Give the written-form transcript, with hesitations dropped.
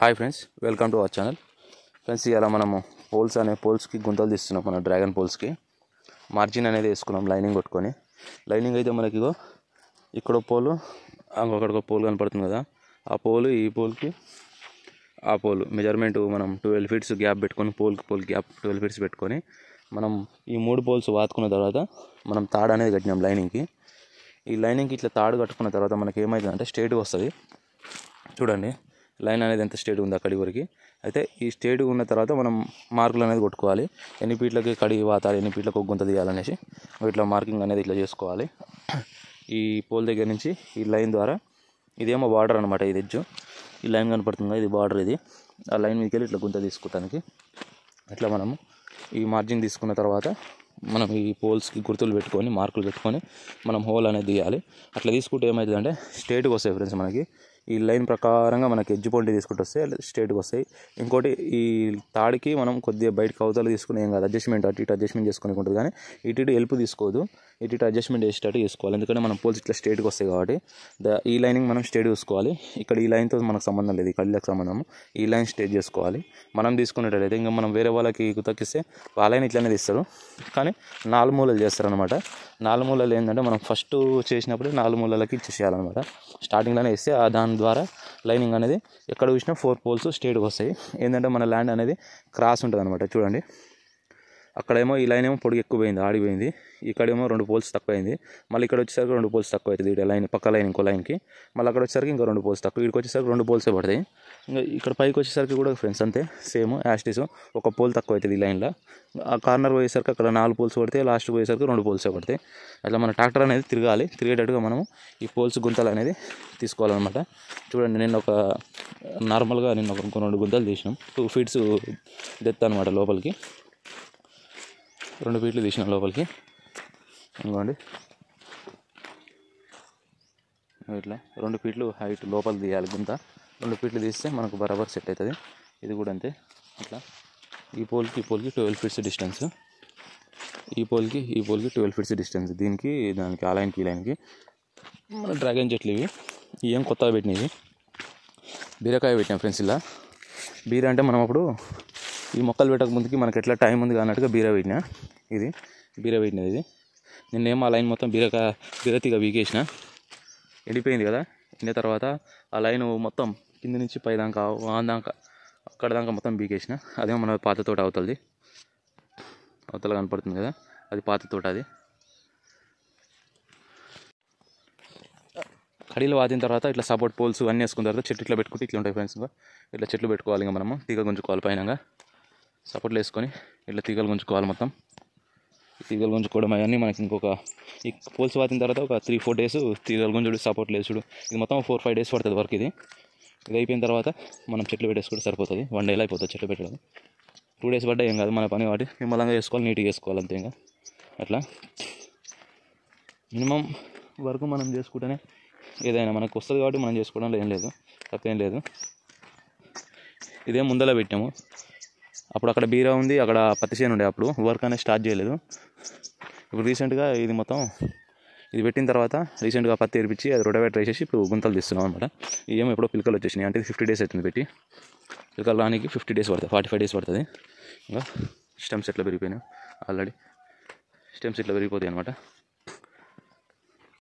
Hi friends, welcome to our channel. Friends, ఇలా మనము పోల్స్కి గుంతలు తీస్తున్నాం. మన డ్రాగన్ పోల్స్కి మార్జిన్ అనేది వేసుకున్నాం లైనింగ్ కొట్టుకొని. లైనింగ్ అయితే మనకి ఇగో ఇక్కడ పోలు, ఇంకొకటికి పోల్ కనపడుతుంది కదా, ఆ పోలు ఈ పోల్కి ఆ పోలు మెజర్మెంట్ మనం 12 ఫీట్స్ గ్యాప్ పెట్టుకొని, పోల్ గ్యాప్ 12 ఫీట్స్ పెట్టుకొని మనం ఈ 3 పోల్స్ వాతుకున్న తర్వాత మనం తాడు అనేది కట్టినాం లైనింగ్కి. ఈ లైనింగ్కి ఇట్లా తాడు కట్టుకున్న తర్వాత మనకి ఏమవుతుందంటే స్ట్రేట్గా వస్తుంది. చూడండి లైన్ అనేది ఎంత స్ట్రేట్గా ఉంది అక్కడి వరకు. అయితే ఈ స్ట్రేట్గా ఉన్న తర్వాత మనం మార్కులు అనేది కొట్టుకోవాలి. ఎన్ని ఫీట్లకి కడిగి వాతాలి, ఎన్ని ఫీట్లకు గుంత తీయాలనేసి ఇట్లా మార్కింగ్ అనేది ఇట్లా చేసుకోవాలి. ఈ పోల్ దగ్గర నుంచి ఈ లైన్ ద్వారా, ఇదేమో బార్డర్ అనమాట, ఇది ఎడ్జ్, ఈ లైన్ కనపడుతుంది, ఇది బార్డర్. ఇది ఆ లైన్ మీదకి వెళ్ళి ఇట్లా గుంత తీసుకోవటానికి ఇట్లా మనము ఈ మార్జిన్ తీసుకున్న తర్వాత మనం ఈ పోల్స్కి గుర్తులు పెట్టుకొని, మార్కులు పెట్టుకొని మనం హోల్ అనేది తీయాలి. అట్లా తీసుకుంటే ఏమవుతుందంటే స్ట్రేట్గా వస్తాయి ఫ్రెండ్స్. మనకి ఈ లైన్ ప్రకారంగా మనకి ఎడ్జ్ పాయింట్ తీసుకుంటూ వస్తే స్ట్రేట్గా వస్తాయి. ఇంకోటి, ఈ తాడికి మనం కొద్దిగా బయటకు అవతల తీసుకుని ఏం కాదు, అడ్జస్ట్మెంట్ అటు ఇటు అడ్జస్ట్మెంట్ చేసుకుని ఉంటుంది. కానీ ఇటు హెల్ప్ తీసుకోదు, ఇటు అడ్జస్ట్మెంట్ చేసేటట్టు చేసుకోవాలి. ఎందుకంటే మనం పోల్స్ ఇట్లా స్ట్రేట్గా వస్తాయి కాబట్టి ఈ లైనింగ్ మనం స్ట్రేట్ చూసుకోవాలి. ఇక్కడ ఈ లైన్తో మనకు సంబంధం లేదు, ఈ కళ్ళకి సంబంధం. ఈ లైన్ స్ట్రేట్ చేసుకోవాలి. మనం తీసుకునేటైతే ఇంకా మనం వేరే వాళ్ళకి కుతకిస్తే వాళ్ళైనా ఇట్లనే తీస్తారు, కానీ 4 మూలలు చేస్తారనమాట. 4 మూలలు ఏంటంటే మనం ఫస్ట్ చేసినప్పుడు 4 మూలలకి ఇచ్చేసేయాలన్నమాట. స్టార్టింగ్లోనే ఇస్తే దాని ద్వారా లైనింగ్ అనేది ఎక్కడ చూసినా 4 పోల్స్ స్ట్రేట్గా వస్తాయి. ఏంటంటే మన ల్యాండ్ అనేది క్రాస్ ఉంటుంది అనమాట. చూడండి, అక్కడేమో ఈ లైన్ ఏమో పొడుగు ఎక్కువ పోయింది, ఆడిపోయింది. ఇక్కడేమో 2 పోల్స్ తక్కువ అయింది. మళ్ళీ ఇక్కడ వచ్చేసరికి 2 పోల్స్ తక్కువ అవుతుంది. ఇక్కడ లైన్ పక్క లైన్ ఇంకో లైన్కి, మళ్ళీ అక్కడ వచ్చేసరికి ఇంకో 2 పోల్స్ తక్కువ, ఇక్కడికి వచ్చేసరికి 2 పోల్సే పడతాయి. ఇంకా ఇక్కడ పైకి వచ్చేసరికి కూడా ఫ్రెండ్స్ అంతే, సేమ్ యాస్టీస్, ఒక పోల్ తక్కువ అవుతుంది ఈ లైన్లో. ఆ కార్నర్ పోయేసరికి అక్కడ 4 పోల్స్ పడితే, లాస్ట్ పోయేసరికి 2 పోల్సే పడతాయి. అట్లా మన ట్రాక్టర్ అనేది తిరగాలి. తిరిగేటట్టుగా మనము ఈ పోల్స్ గుంతలు అనేది తీసుకోవాలన్నమాట. చూడండి, నేను నార్మల్గా ఒక 2 గుంతలు తీసినాం. 2 ఫీట్స్ డెత్ అనమాట లోపలికి, 2 ఫీట్లు తీసినాం లోపలికి. ఇంకోండి ఇట్లా 2 ఫీట్లు హైట్ లోపల తీయాలి గుంత. 2 ఫీట్లు తీస్తే మనకు బరాబర్ సెట్ అవుతుంది. ఇది కూడా అంతే. ఇట్లా ఈ పోల్కి 12 ఫీట్స్ డిస్టెన్స్, ఈ పోల్కి 12 ఫీట్స్ డిస్టెన్స్. దీనికి దానికి ఆ లైన్కి ఈ లైన్కి మన డ్రాగన్ చెట్లు ఇవి. ఏం కొత్తగా పెట్టినవి, బీరకాయ పెట్టినాం ఫ్రెండ్స్. ఇలా బీర అంటే మనం అప్పుడు ఈ మొక్కలు పెట్టక ముందుకి మనకి ఎట్లా టైం ఉంది అన్నట్టుగా బీర పెట్టినా. ఇది బీర పెట్టినది. ఇది నిన్నేమో ఆ లైన్ మొత్తం బీరతీగ వీకేసిన, ఎండిపోయింది కదా. ఎండిన తర్వాత ఆ లైన్ మొత్తం కింద నుంచి పై దాకా అక్కడ దాకా మొత్తం బీకేసిన. అదేమో మన పాత తోట అవతల కనపడుతుంది కదా, అది పాత తోట. అది కడీలు వాతిన తర్వాత ఇట్లా సపోర్ట్ పోల్స్ అన్నీ వేసుకున్న తర్వాత చెట్లు ఇట్లా పెట్టుకుంటే ఇట్లా ఉంటాయి ఫ్రెండ్స్. ఇట్లా చెట్లు పెట్టుకోవాలి. ఇంకా మనము తీగ గుంజుకోవాలి. పైన సపోర్ట్లు వేసుకొని ఇట్లా తీగలు గుంజుకోవాలి. మొత్తం తీగలు గుంజుకోవడం అవన్నీ మనకి ఈ పోల్స్ వాతిన తర్వాత ఒక 3-4 డేస్ తీగలు గుంజుడు, సపోర్ట్లు వేసుడు, ఇది మొత్తం 4-5 డేస్ పడుతుంది వర్క్. ఇది అయిపోయిన తర్వాత మనం చెట్లు పెట్టేసుకుంటే సరిపోతుంది. 1 డేలో అయిపోతుంది చెట్లు పెట్టడం. 2 డేస్ పడ్డా ఏం కాదు, మన పని వాటి నిమ్మలంగా చేసుకోవాలి, నీట్గా చేసుకోవాలి అంతే. ఇంకా అట్లా మినిమం వరకు మనం చేసుకుంటేనే ఏదైనా మనకు వస్తుంది కాబట్టి మనం చేసుకోవడంలో ఏం లేదు, తప్పేం లేదు. ఇదే ముందర పెట్టాము. అప్పుడు అక్కడ బీరా ఉంది, అక్కడ పత్తి చేను ఉండే, అప్పుడు వర్క్ అనేది స్టార్ట్ చేయలేదు. ఇప్పుడు రీసెంట్గా ఇది పెట్టిన తర్వాత రీసెంట్గా పత్తి ఏర్పించి అది రొటవేటర్ వేసేసి ఇప్పుడు గుంతలు తీస్తున్నాం అనమాట. ఏమో ఎప్పుడో పిలకలు వచ్చేసినాయి. అంటే 50 డేస్ అవుతుంది పెట్టి. పిలకలు రానికి 50 డేస్ పడుతుంది, 45 డేస్ పడుతుంది. ఇంకా స్టెమ్స్ ఎట్లా పెరిగిపోయినాయి, ఆల్రెడీ స్టెమ్స్ ఇట్లా పెరిగిపోతాయి అనమాట.